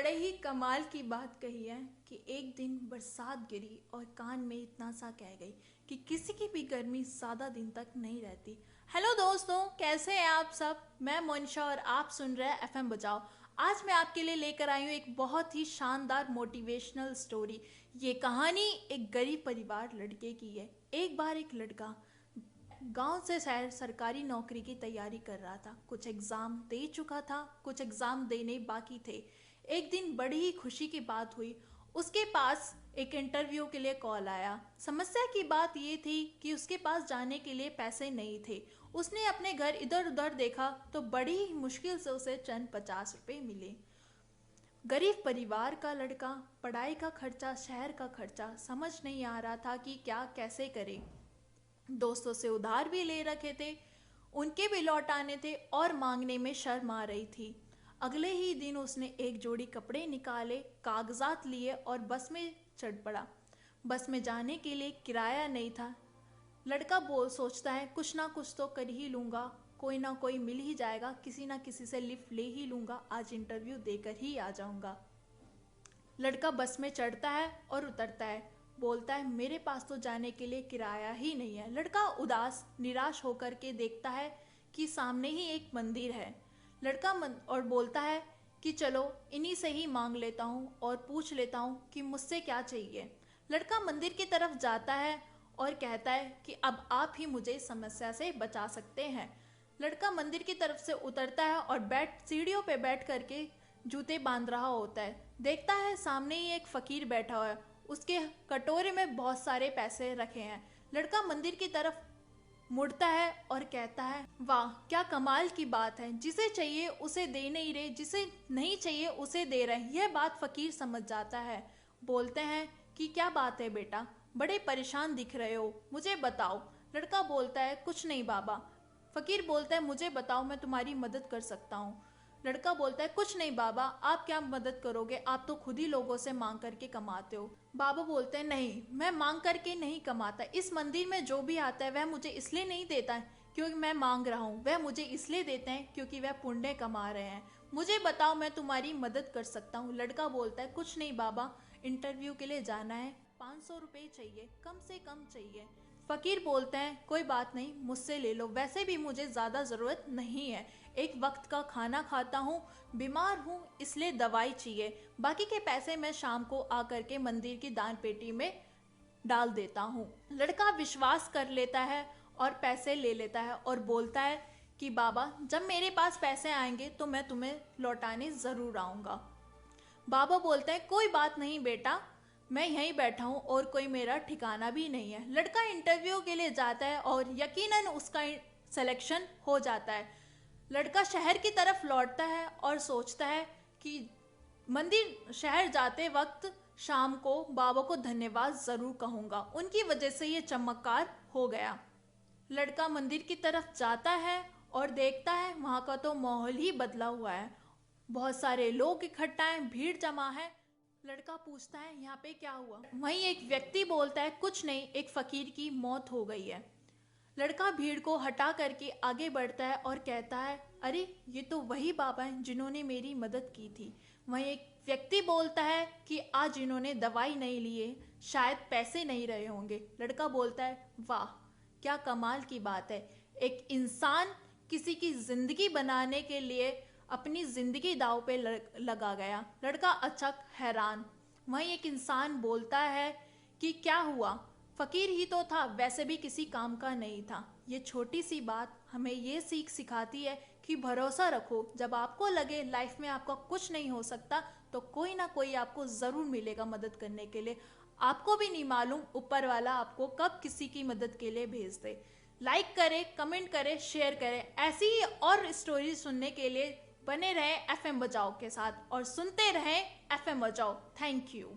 बड़े ही कमाल की बात कही है कि एक दिन बरसात गिरी और कान में इतना सा कह गई कि किसी की भी गर्मी ज़्यादा दिन तक नहीं रहती। हेलो दोस्तों, कैसे हैं आप सब? मैं मोनिशा और आप सुन रहे हैं एफएम बजाओ। आज मैं आपके लिए लेकर आई हूँ एक बहुत ही शानदार मोटिवेशनल स्टोरी। ये कहानी एक गरीब परिवार लड़के की है। एक बार एक लड़का गांव से शहर सरकारी नौकरी की तैयारी कर रहा था। कुछ एग्ज़ाम दे चुका था, कुछ एग्ज़ाम देने बाकी थे। एक दिन बड़ी ही खुशी की बात हुई। उसके पास एक इंटरव्यू के लिए कॉल आया। समस्या की बात ये थी कि उसके पास जाने के लिए पैसे नहीं थे। उसने अपने घर इधर उधर देखा तो बड़ी ही मुश्किल से उसे चंद 50 रुपये मिले। गरीब परिवार का लड़का, पढ़ाई का खर्चा, शहर का खर्चा, समझ नहीं आ रहा था कि क्या कैसे करे। दोस्तों से उधार भी ले रखे थे, उनके भी लौटाने थे और मांगने में शर्म आ रही थी। अगले ही दिन उसने एक जोड़ी कपड़े निकाले, कागजात लिए और बस में चढ़ पड़ा। बस में जाने के लिए किराया नहीं था। लड़का बोल सोचता है कुछ ना कुछ तो कर ही लूँगा, कोई ना कोई मिल ही जाएगा, किसी ना किसी से लिफ्ट ले ही लूँगा, आज इंटरव्यू देकर ही आ जाऊँगा। लड़का बस में चढ़ता है और उतरता है। बोलता है मेरे पास तो जाने के लिए किराया ही नहीं है। लड़का उदास निराश होकर के देखता है कि सामने ही एक मंदिर है। और बोलता है कि चलो इन्हीं से ही मांग लेता हूँ और पूछ लेता हूँ कि मुझसे क्या चाहिए। लड़का मंदिर की तरफ जाता है और कहता है कि अब आप ही मुझे इस समस्या से बचा सकते हैं। लड़का मंदिर की तरफ से उतरता है और सीढ़ियों पे बैठ करके जूते बांध रहा होता है। देखता है सामने ही एक फकीर बैठा हुआ है, उसके कटोरे में बहुत सारे पैसे रखे हैं। लड़का मंदिर की तरफ मुड़ता है और कहता है वाह क्या कमाल की बात है, जिसे चाहिए उसे दे नहीं रहे, जिसे नहीं चाहिए उसे दे रहे। यह बात फकीर समझ जाता है। बोलते हैं कि क्या बात है बेटा, बड़े परेशान दिख रहे हो, मुझे बताओ। लड़का बोलता है कुछ नहीं बाबा। फकीर बोलता है मुझे बताओ, मैं तुम्हारी मदद कर सकता हूँ। लड़का बोलता है कुछ नहीं बाबा, आप क्या मदद करोगे, आप तो खुद ही लोगों से मांग करके कमाते हो। बाबा बोलते हैं नहीं, मैं मांग करके नहीं कमाता। इस मंदिर में जो भी आता है वह मुझे इसलिए नहीं देता है क्योंकि मैं मांग रहा हूँ, वह मुझे इसलिए देते हैं क्योंकि वह पुण्य कमा रहे हैं। मुझे बताओ, मैं तुम्हारी मदद कर सकता हूँ। लड़का बोलता है कुछ नहीं बाबा, इंटरव्यू के लिए जाना है, 500 रुपये चाहिए, कम से कम चाहिए। फकीर बोलते हैं कोई बात नहीं, मुझसे ले लो, वैसे भी मुझे ज़्यादा ज़रूरत नहीं है, एक वक्त का खाना खाता हूँ, बीमार हूँ इसलिए दवाई चाहिए, बाकी के पैसे मैं शाम को आकर के मंदिर की दान पेटी में डाल देता हूँ। लड़का विश्वास कर लेता है और पैसे ले लेता है और बोलता है कि बाबा जब मेरे पास पैसे आएंगे तो मैं तुम्हें लौटाने ज़रूर आऊँगा। बाबा बोलते हैं कोई बात नहीं बेटा, मैं यहीं बैठा हूँ और कोई मेरा ठिकाना भी नहीं है। लड़का इंटरव्यू के लिए जाता है और यकीनन उसका सिलेक्शन हो जाता है। लड़का शहर की तरफ लौटता है और सोचता है कि मंदिर शहर जाते वक्त शाम को बाबा को धन्यवाद ज़रूर कहूँगा, उनकी वजह से ये चमत्कार हो गया। लड़का मंदिर की तरफ जाता है और देखता है वहाँ का तो माहौल ही बदला हुआ है, बहुत सारे लोग इकट्ठा हैं, भीड़ जमा है। लड़का पूछता है यहाँ पे क्या हुआ। वहीं एक व्यक्ति बोलता है कुछ नहीं, एक फकीर की मौत हो गई है। लड़का भीड़ को हटा करके आगे बढ़ता है और कहता है अरे ये तो वही बाबा हैं जिन्होंने मेरी मदद की थी। वहीं एक व्यक्ति बोलता है कि आज इन्होंने दवाई नहीं लिए, शायद पैसे नहीं रहे होंगे। लड़का बोलता है वाह क्या कमाल की बात है, एक इंसान किसी की जिंदगी बनाने के लिए अपनी जिंदगी दांव पे लगा गया। लड़का अचक हैरान। वहीं एक इंसान बोलता है कि क्या हुआ, फकीर ही तो था, वैसे भी किसी काम का नहीं था। ये छोटी सी बात हमें ये सीख सिखाती है कि भरोसा रखो, जब आपको लगे लाइफ में आपका कुछ नहीं हो सकता तो कोई ना कोई आपको ज़रूर मिलेगा मदद करने के लिए। आपको भी नहीं मालूम ऊपर वाला आपको कब किसी की मदद के लिए भेज दे। लाइक करें, कमेंट करें, शेयर करें। ऐसी ही और स्टोरी सुनने के लिए बने रहें एफएम बजाओ के साथ और सुनते रहें एफएम बजाओ। Thank you.